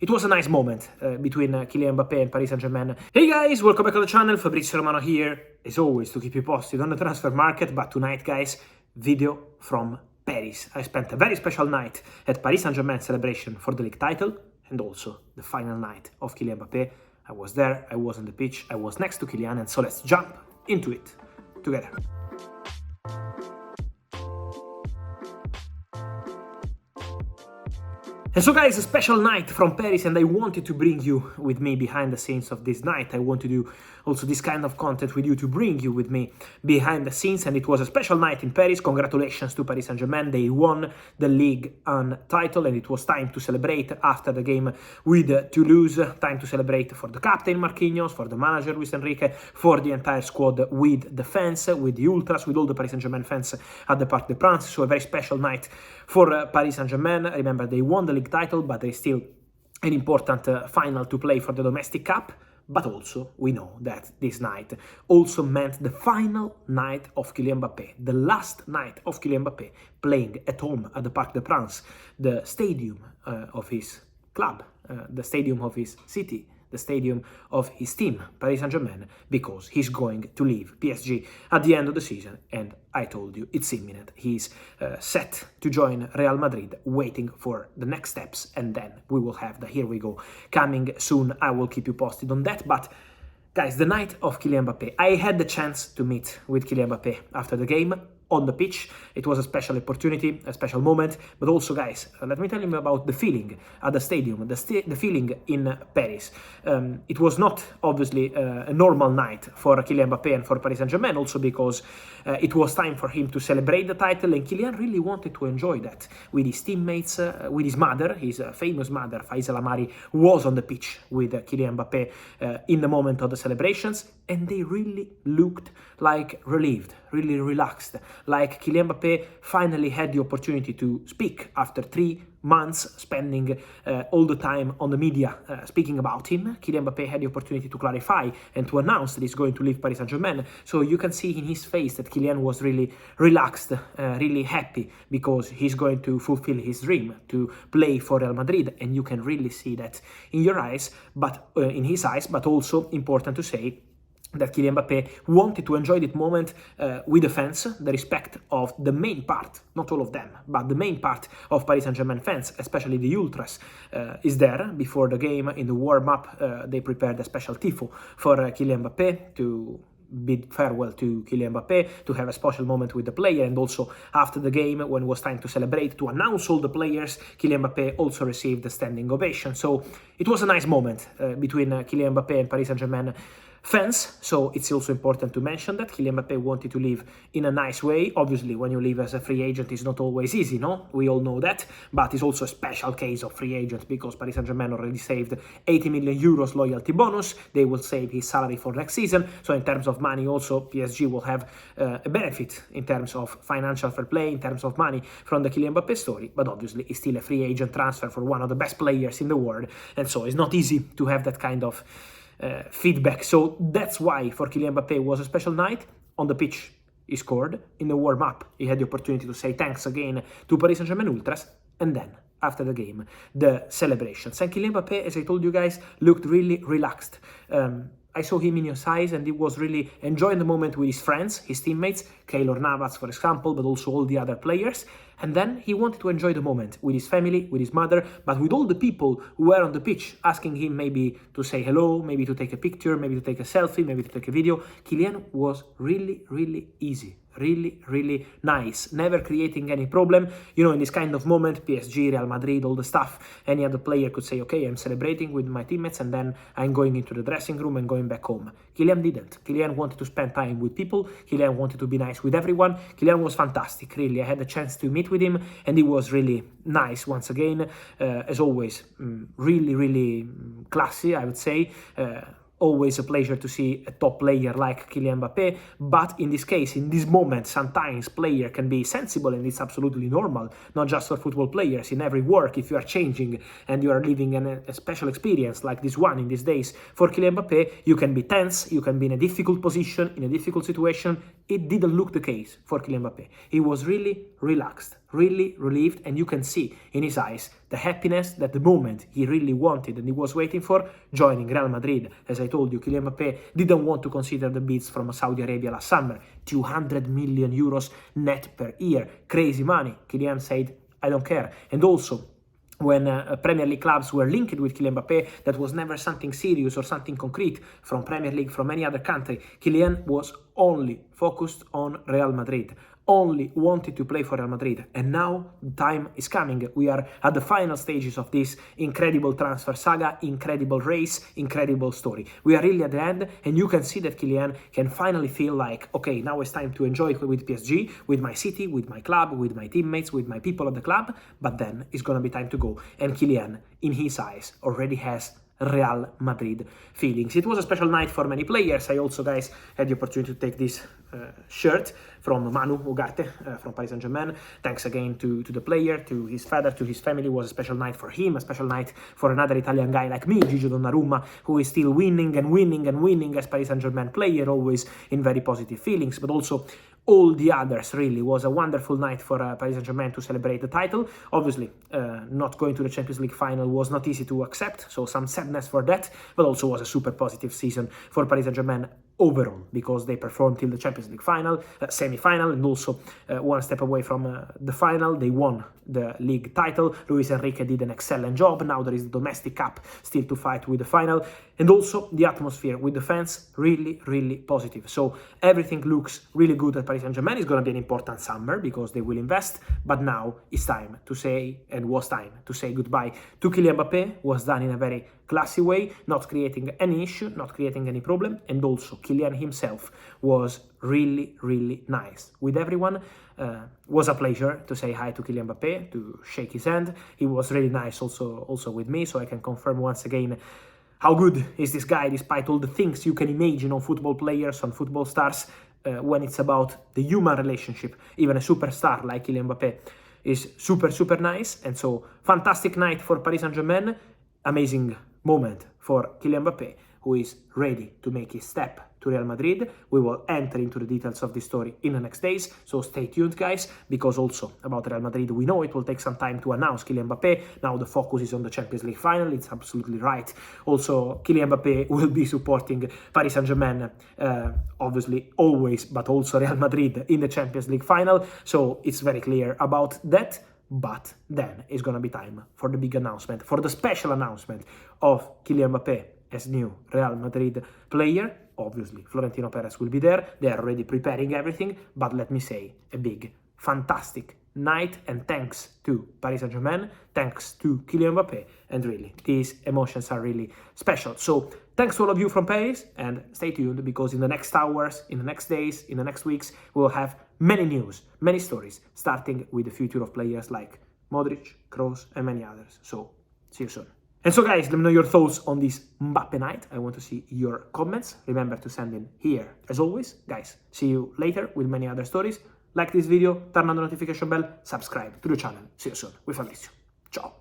It was a nice moment between Kylian Mbappé and Paris Saint-Germain. Hey guys, welcome back to the channel. Fabrizio Romano here, as always, to keep you posted on the transfer market. But tonight, guys, video from Paris. I spent a very special night at Paris Saint-Germain celebration for the league title and also the final night of Kylian Mbappé. I was there, I was on the pitch, I was next to Kylian, and so let's jump into it together. And so guys, a special night from Paris, and I wanted to bring you with me behind the scenes of this night. I want to do also this kind of content with you to bring you with me behind the scenes, and it was a special night in Paris. Congratulations to Paris Saint-Germain. They won the Ligue 1 title, and it was time to celebrate after the game with Toulouse. Time to celebrate for the captain Marquinhos, for the manager Luis Enrique, for the entire squad, with the fans, with the ultras, with all the Paris Saint-Germain fans at the Parc des Princes. So a very special night for Paris Saint-Germain. Remember, they won the league title, but there is still an important final to play for the domestic cup. But also, we know that this night also meant the final night of Kylian Mbappé, the last night of Kylian Mbappé playing at home at the Parc des Princes, the stadium of his club, the stadium of his city, the stadium of his team, Paris Saint-Germain, because he's going to leave PSG at the end of the season, and I told you, it's imminent. He's set to join Real Madrid, waiting for the next steps, and then we will have the here we go coming soon. I will keep you posted on that. But guys, the night of Kylian Mbappé, I had the chance to meet with Kylian Mbappé after the game on the pitch. It was a special opportunity, a special moment, but also, guys, let me tell you about the feeling at the stadium, the feeling in Paris. It was not, obviously, a normal night for Kylian Mbappé and for Paris Saint-Germain, also because it was time for him to celebrate the title, and Kylian really wanted to enjoy that with his teammates, with his mother, his famous mother, Faiza Lamari, was on the pitch with Kylian Mbappé in the moment of the celebrations, and they really looked like relieved, really relaxed, like Kylian Mbappé finally had the opportunity to speak after 3 months spending all the time on the media speaking about him. Kylian Mbappé had the opportunity to clarify and to announce that he's going to leave Paris Saint-Germain. So you can see in his face that Kylian was really relaxed, really happy, because he's going to fulfill his dream to play for Real Madrid, and you can really see that in your eyes, but in his eyes. But also important to say that Kylian Mbappé wanted to enjoy that moment with the fans, the respect of the main part, not all of them, but the main part of Paris Saint-Germain fans, especially the ultras, is there. Before the game, in the warm-up, they prepared a special tifo for Kylian Mbappé to bid farewell to Kylian Mbappé, to have a special moment with the player, and also after the game, when it was time to celebrate, to announce all the players, Kylian Mbappé also received a standing ovation. So it was a nice moment between Kylian Mbappé and Paris Saint-Germain fans. So it's also important to mention that Kylian Mbappé wanted to leave in a nice way. Obviously, when you leave as a free agent, it's not always easy, no? We all know that, but it's also a special case of free agent because Paris Saint-Germain already saved 80 million euros loyalty bonus. They will save his salary for next season. So in terms of money, also PSG will have a benefit in terms of financial fair play, in terms of money from the Kylian Mbappé story. But obviously, it's still a free agent transfer for one of the best players in the world, and so it's not easy to have that kind of feedback. So that's why for Kylian Mbappé it was a special night. On the pitch, he scored. In the warm-up, he had the opportunity to say thanks again to Paris Saint-Germain ultras, and then after the game, the celebrations. And Kylian Mbappé, as I told you guys, looked really relaxed. I saw him in his eyes, and he was really enjoying the moment with his friends, his teammates, Keylor Navas, for example, but also all the other players. And then he wanted to enjoy the moment with his family, with his mother, but with all the people who were on the pitch, asking him maybe to say hello, maybe to take a picture, maybe to take a selfie, maybe to take a video. Kylian was really, really easy. Really, really nice, never creating any problem. You know, in this kind of moment, PSG, Real Madrid, all the stuff, any other player could say, okay, I'm celebrating with my teammates, and then I'm going into the dressing room and going back home. Kylian didn't. Kylian wanted to spend time with people. Kylian wanted to be nice with everyone. Kylian was fantastic, really. I had the chance to meet with him, and he was really nice once again. As always, really, really classy, I would say. always a pleasure to see a top player like Kylian Mbappé, but in this case, in this moment, sometimes player can be sensible, and it's absolutely normal, not just for football players. In every work, if you are changing and you are living a special experience like this one in these days for Kylian Mbappé, you can be tense, you can be in a difficult position, in a difficult situation. It didn't look the case for Kylian Mbappé. He was really relaxed, really relieved, and you can see in his eyes the happiness that the moment he really wanted and he was waiting for, joining Real Madrid. As I told you, Kylian Mbappé didn't want to consider the bids from Saudi Arabia last summer, 200 million euros net per year, crazy money. Kylian said, I don't care. And also, when Premier League clubs were linked with Kylian Mbappé, that was never something serious or something concrete from Premier League, from any other country. Kylian was only focused on Real Madrid, only wanted to play for Real Madrid. And now the time is coming. We are at the final stages of this incredible transfer saga, incredible race, incredible story. We are really at the end, and you can see that Kylian can finally feel like, okay, now it's time to enjoy with PSG, with my city, with my club, with my teammates, with my people at the club, but then it's gonna be time to go. And Kylian, in his eyes, already has Real Madrid feelings. It was a special night for many players. I also, guys, had the opportunity to take this shirt from Manu Ugarte from Paris Saint-Germain. Thanks again to the player, to his father, to his family. It was a special night for him, a special night for another Italian guy like me, Gigio Donnarumma, who is still winning and winning and winning as Paris Saint-Germain player, always in very positive feelings, but also all the others. Really was a wonderful night for Paris Saint-Germain to celebrate the title. Obviously, not going to the Champions League final was not easy to accept, so some sadness for that, but also was a super positive season for Paris Saint-Germain overall, because they performed till the Champions League final, semi-final, and also one step away from the final. They won the league title. Luis Enrique did an excellent job. Now there is the domestic cup still to fight with the final, and also the atmosphere with the fans really, really positive. So everything looks really good at Paris Saint-Germain. It's going to be an important summer because they will invest, but now it's time to say, and was time to say goodbye to Kylian Mbappé. Was done in a very classy way, not creating any issue, not creating any problem, and also Kylian himself was really, really nice with everyone. Was a pleasure to say hi to Kylian Mbappé, to shake his hand. He was really nice also with me, so I can confirm once again how good is this guy, despite all the things you can imagine on football players, on football stars, when it's about the human relationship. Even a superstar like Kylian Mbappé is super, super nice. And so, fantastic night for Paris Saint-Germain, amazing moment for Kylian Mbappé, who is ready to make his step to Real Madrid. We will enter into the details of this story in the next days, so stay tuned, guys, because also about Real Madrid, we know it will take some time to announce Kylian Mbappé. Now the focus is on the Champions League final. It's absolutely right. Also, Kylian Mbappé will be supporting Paris Saint-Germain, obviously always, but also Real Madrid in the Champions League final, so it's very clear about that. But then it's gonna be time for the big announcement, for the special announcement of Kylian Mbappé as new Real Madrid player. Obviously, Florentino Perez will be there. They are already preparing everything. But let me say, a big, fantastic night, and thanks to Paris Saint-Germain, thanks to Kylian Mbappé, and really, these emotions are really special. So, thanks to all of you from Paris, and stay tuned, because in the next hours, in the next days, in the next weeks, we will have many news, many stories, starting with the future of players like Modric, Kroos, and many others. So, see you soon. And so, guys, let me know your thoughts on this Mbappe night. I want to see your comments. Remember to send in here, as always. Guys, see you later with many other stories. Like this video, turn on the notification bell, subscribe to the channel. See you soon with Fabrizio. Ciao.